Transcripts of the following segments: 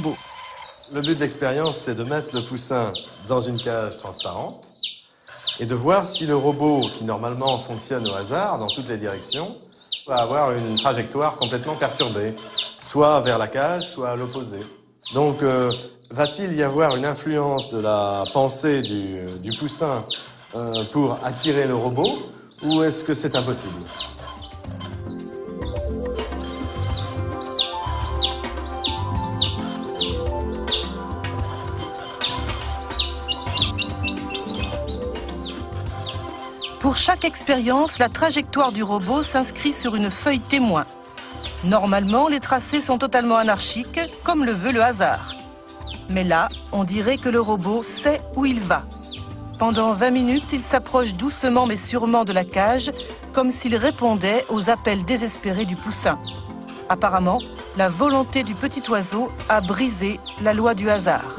robot. Le but de l'expérience, c'est de mettre le poussin dans une cage transparente et de voir si le robot, qui normalement fonctionne au hasard dans toutes les directions, va avoir une trajectoire complètement perturbée, soit vers la cage, soit à l'opposé. Donc, va-t-il y avoir une influence de la pensée du poussin pour attirer le robot, ou est-ce que c'est impossible ? Pour chaque expérience, la trajectoire du robot s'inscrit sur une feuille témoin. Normalement, les tracés sont totalement anarchiques, comme le veut le hasard. Mais là, on dirait que le robot sait où il va. Pendant 20 minutes, il s'approche doucement mais sûrement de la cage, comme s'il répondait aux appels désespérés du poussin. Apparemment, la volonté du petit oiseau a brisé la loi du hasard.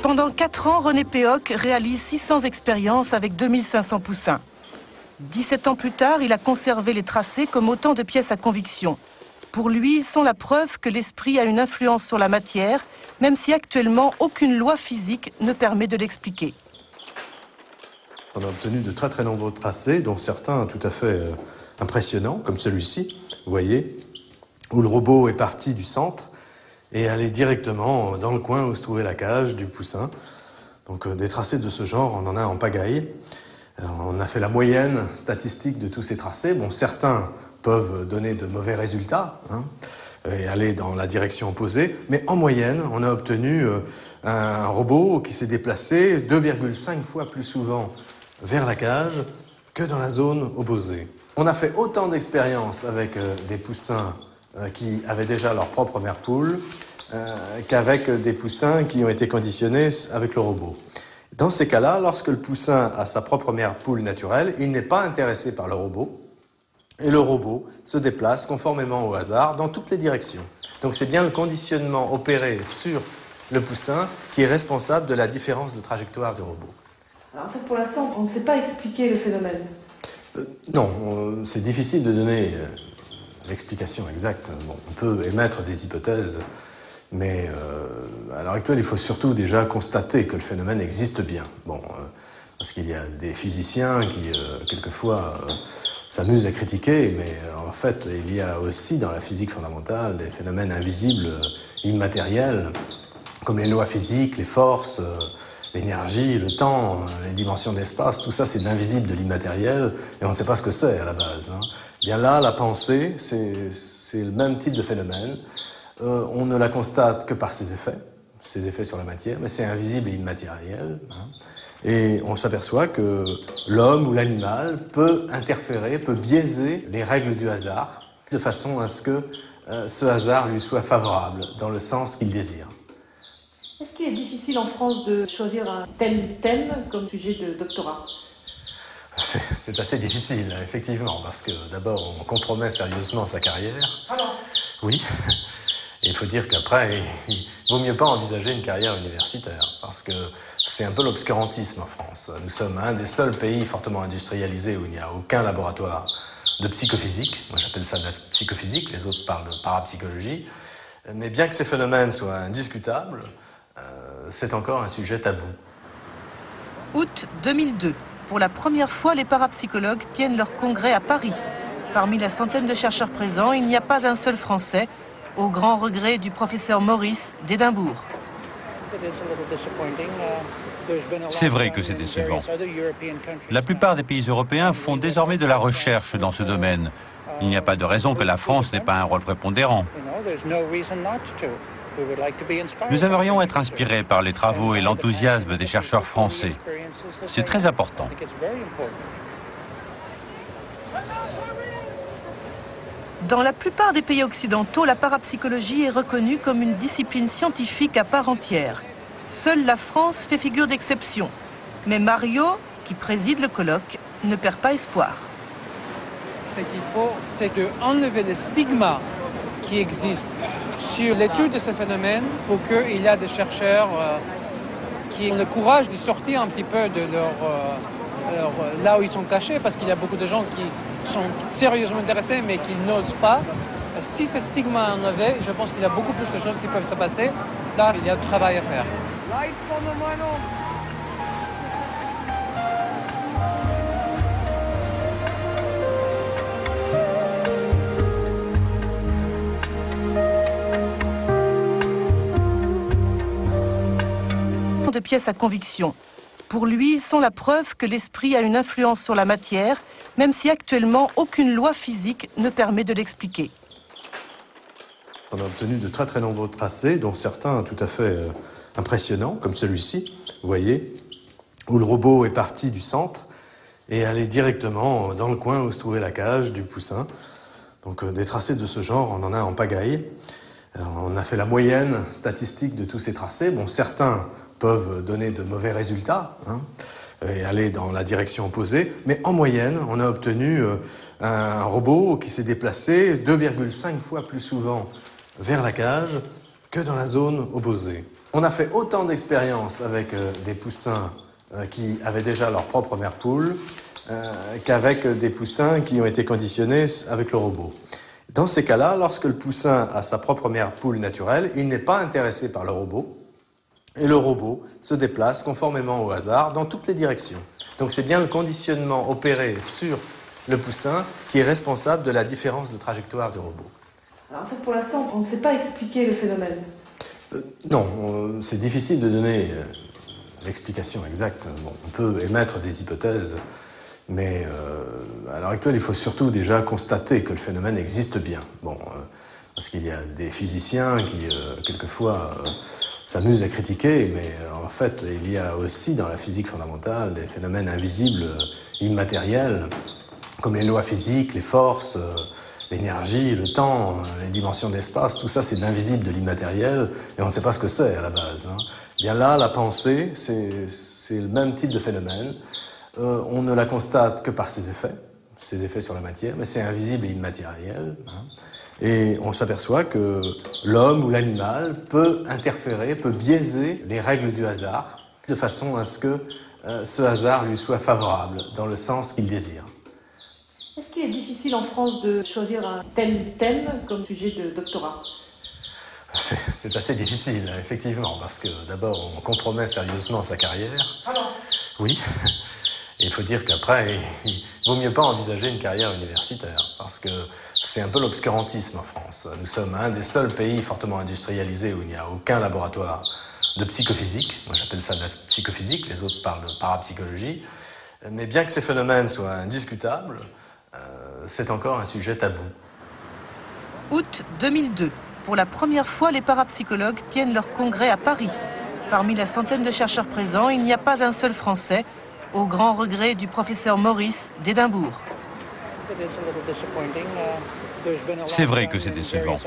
Pendant 4 ans, René Péoc réalise 600 expériences avec 2500 poussins. 17 ans plus tard, il a conservé les tracés comme autant de pièces à conviction. Pour lui, ils sont la preuve que l'esprit a une influence sur la matière, même si actuellement aucune loi physique ne permet de l'expliquer. On a obtenu de très très nombreux tracés, dont certains tout à fait impressionnants, comme celui-ci, vous voyez, où le robot est parti du centre et allé directement dans le coin où se trouvait la cage du poussin. Donc des tracés de ce genre, on en a en pagaille. On a fait la moyenne statistique de tous ces tracés. Bon, certains peuvent donner de mauvais résultats et aller dans la direction opposée, mais en moyenne, on a obtenu un robot qui s'est déplacé 2,5 fois plus souvent vers la cage que dans la zone opposée. On a fait autant d'expériences avec des poussins qui avaient déjà leur propre mère poule qu'avec des poussins qui ont été conditionnés avec le robot. Dans ces cas-là, lorsque le poussin a sa propre mère poule naturelle, il n'est pas intéressé par le robot, et le robot se déplace conformément au hasard dans toutes les directions. Donc c'est bien le conditionnement opéré sur le poussin qui est responsable de la différence de trajectoire du robot. Alors en fait, pour l'instant, on ne sait pas expliquer le phénomène. Non, c'est difficile de donner l'explication exacte. Bon, on peut émettre des hypothèses, mais à l'heure actuelle, il faut surtout déjà constater que le phénomène existe bien. Bon, parce qu'il y a des physiciens qui, quelquefois, s'amusent à critiquer, mais en fait, il y a aussi dans la physique fondamentale des phénomènes invisibles, immatériels, comme les lois physiques, les forces, l'énergie, le temps, les dimensions d'espace. Tout ça, c'est de l'invisible, de l'immatériel, et on ne sait pas ce que c'est à la base. Bien là, la pensée, c'est le même type de phénomène. On ne la constate que par ses effets sur la matière, mais c'est invisible et immatériel. Et on s'aperçoit que l'homme ou l'animal peut interférer, peut biaiser les règles du hasard, de façon à ce que ce hasard lui soit favorable, dans le sens qu'il désire. Est-ce qu'il est difficile en France de choisir un tel thème comme sujet de doctorat ? C'est assez difficile, effectivement, parce que d'abord, on compromet sérieusement sa carrière. Ah non. Oui. Et il faut dire qu'après, il vaut mieux pas envisager une carrière universitaire, parce que c'est un peu l'obscurantisme en France. Nous sommes un des seuls pays fortement industrialisés où il n'y a aucun laboratoire de psychophysique. Moi, j'appelle ça de la psychophysique, les autres parlent de parapsychologie. Mais bien que ces phénomènes soient indiscutables, c'est encore un sujet tabou. Août 2002. Pour la première fois, les parapsychologues tiennent leur congrès à Paris. Parmi la centaine de chercheurs présents, il n'y a pas un seul Français, au grand regret du professeur Maurice d'Édimbourg. C'est vrai que c'est décevant. La plupart des pays européens font désormais de la recherche dans ce domaine. Il n'y a pas de raison que la France n'ait pas un rôle prépondérant. Nous aimerions être inspirés par les travaux et l'enthousiasme des chercheurs français. C'est très important. Dans la plupart des pays occidentaux, la parapsychologie est reconnue comme une discipline scientifique à part entière. Seule la France fait figure d'exception. Mais Mario, qui préside le colloque, ne perd pas espoir. Ce qu'il faut, c'est d'enlever le stigma qui existe sur l'étude de ce phénomène pour qu'il y ait des chercheurs qui ont le courage de sortir un petit peu de leur Alors, là où ils sont cachés, parce qu'il y a beaucoup de gens qui sont sérieusement intéressés mais qui n'osent pas. Si ce stigma est enlevé, je pense qu'il y a beaucoup plus de choses qui peuvent se passer. Là, il y a du travail à faire. De pièces à conviction. Pour lui, sont la preuve que l'esprit a une influence sur la matière, même si actuellement aucune loi physique ne permet de l'expliquer. On a obtenu de très nombreux tracés, dont certains tout à fait impressionnants, comme celui-ci, vous voyez, où le robot est parti du centre et allé directement dans le coin où se trouvait la cage du poussin. Donc des tracés de ce genre, on en a en pagaille. On a fait la moyenne statistique de tous ces tracés. Bon, certains peuvent donner de mauvais résultats et aller dans la direction opposée, mais en moyenne, on a obtenu un robot qui s'est déplacé 2,5 fois plus souvent vers la cage que dans la zone opposée. On a fait autant d'expériences avec des poussins qui avaient déjà leur propre mère poule qu'avec des poussins qui ont été conditionnés avec le robot. Dans ces cas-là, lorsque le poussin a sa propre mère poule naturelle, il n'est pas intéressé par le robot, et le robot se déplace conformément au hasard dans toutes les directions. Donc c'est bien le conditionnement opéré sur le poussin qui est responsable de la différence de trajectoire du robot. Alors en fait, pour l'instant, on ne sait pas expliquer le phénomène. Non, c'est difficile de donner l'explication exacte. Bon, on peut émettre des hypothèses, mais à l'heure actuelle, il faut surtout déjà constater que le phénomène existe bien. Bon, parce qu'il y a des physiciens qui, quelquefois, s'amusent à critiquer, mais en fait, il y a aussi dans la physique fondamentale des phénomènes invisibles, immatériels, comme les lois physiques, les forces, l'énergie, le temps, les dimensions de l'espace. Tout ça, c'est de l'invisible, de l'immatériel, et on ne sait pas ce que c'est à la base. Bien là, la pensée, c'est le même type de phénomène. On ne la constate que par ses effets sur la matière, mais c'est invisible et immatériel. Et on s'aperçoit que l'homme ou l'animal peut interférer, peut biaiser les règles du hasard, de façon à ce que ce hasard lui soit favorable, dans le sens qu'il désire. Est-ce qu'il est difficile en France de choisir un tel thème comme sujet de doctorat ? C'est assez difficile, effectivement, parce que d'abord, on compromet sérieusement sa carrière. Alors ? Oui. Et il faut dire qu'après, il vaut mieux pas envisager une carrière universitaire, parce que c'est un peu l'obscurantisme en France. Nous sommes un des seuls pays fortement industrialisés où il n'y a aucun laboratoire de psychophysique. Moi, j'appelle ça de la psychophysique, les autres parlent de parapsychologie. Mais bien que ces phénomènes soient indiscutables, c'est encore un sujet tabou. Août 2002. Pour la première fois, les parapsychologues tiennent leur congrès à Paris. Parmi la centaine de chercheurs présents, il n'y a pas un seul Français, au grand regret du professeur Maurice d'Édimbourg. C'est vrai que c'est décevant.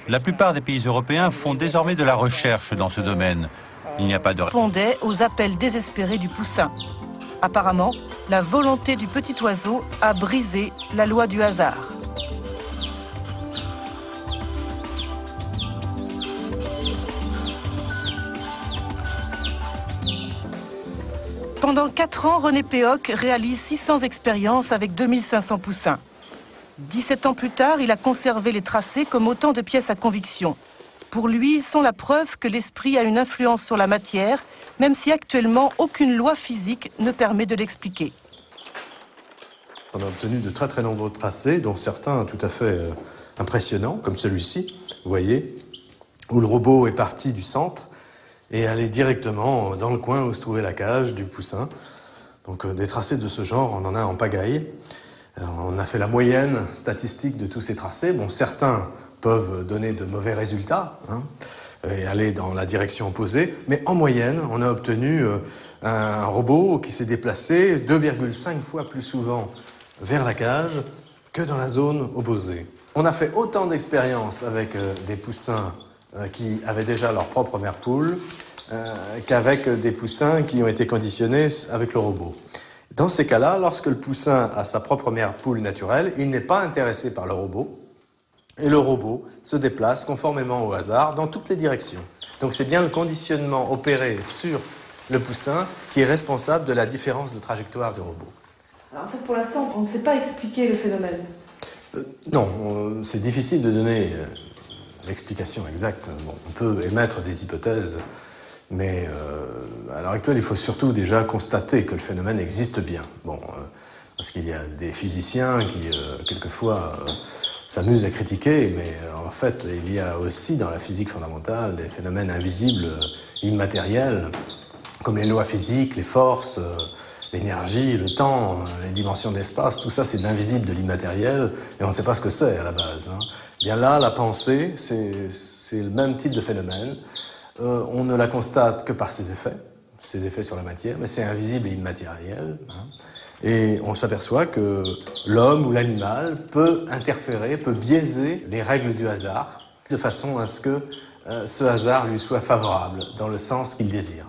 La plupart des pays européens font désormais de la recherche dans ce domaine. Il n'y a pas de... Répondait aux appels désespérés du poussin. Apparemment, la volonté du petit oiseau a brisé la loi du hasard. Pendant 4 ans, René Péoc réalise 600 expériences avec 2500 poussins. 17 ans plus tard, il a conservé les tracés comme autant de pièces à conviction. Pour lui, ils sont la preuve que l'esprit a une influence sur la matière, même si actuellement aucune loi physique ne permet de l'expliquer. On a obtenu de très nombreux tracés, dont certains tout à fait impressionnants, comme celui-ci, vous voyez, où le robot est parti du centre et allé directement dans le coin où se trouvait la cage du poussin. Donc des tracés de ce genre, on en a en pagaille. On a fait la moyenne statistique de tous ces tracés. Bon, certains peuvent donner de mauvais résultats et aller dans la direction opposée, mais en moyenne, on a obtenu un robot qui s'est déplacé 2,5 fois plus souvent vers la cage que dans la zone opposée. On a fait autant d'expériences avec des poussins qui avaient déjà leur propre mère poule qu'avec des poussins qui ont été conditionnés avec le robot. Dans ces cas-là, lorsque le poussin a sa propre mère poule naturelle, il n'est pas intéressé par le robot, et le robot se déplace conformément au hasard dans toutes les directions. Donc c'est bien le conditionnement opéré sur le poussin qui est responsable de la différence de trajectoire du robot. Alors en fait, pour l'instant, on ne sait pas expliquer le phénomène. Non, c'est difficile de donner l'explication exacte. Bon, on peut émettre des hypothèses, mais à l'heure actuelle, il faut surtout déjà constater que le phénomène existe bien. Bon, parce qu'il y a des physiciens qui, quelquefois, s'amusent à critiquer, mais en fait, il y a aussi dans la physique fondamentale des phénomènes invisibles, immatériels, comme les lois physiques, les forces, l'énergie, le temps, les dimensions de l'espace. Tout ça, c'est de l'invisible, de l'immatériel, et on ne sait pas ce que c'est à la base. Bien là, la pensée, c'est le même type de phénomène. On ne la constate que par ses effets sur la matière, mais c'est invisible et immatériel. Et on s'aperçoit que l'homme ou l'animal peut interférer, peut biaiser les règles du hasard, de façon à ce que ce hasard lui soit favorable, dans le sens qu'il désire.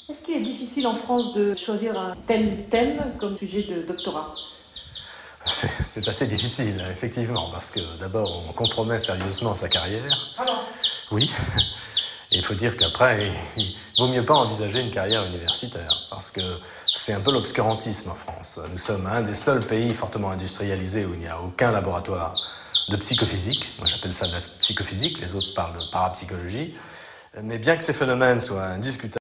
Est-ce qu'il est difficile en France de choisir un tel thème comme sujet de doctorat? C'est assez difficile, effectivement, parce que d'abord, on compromet sérieusement sa carrière. Ah non. Oui. Et il faut dire qu'après, il vaut mieux pas envisager une carrière universitaire, parce que c'est un peu l'obscurantisme en France. Nous sommes un des seuls pays fortement industrialisés où il n'y a aucun laboratoire de psychophysique. Moi, j'appelle ça de la psychophysique, les autres parlent de parapsychologie. Mais bien que ces phénomènes soient indiscutables,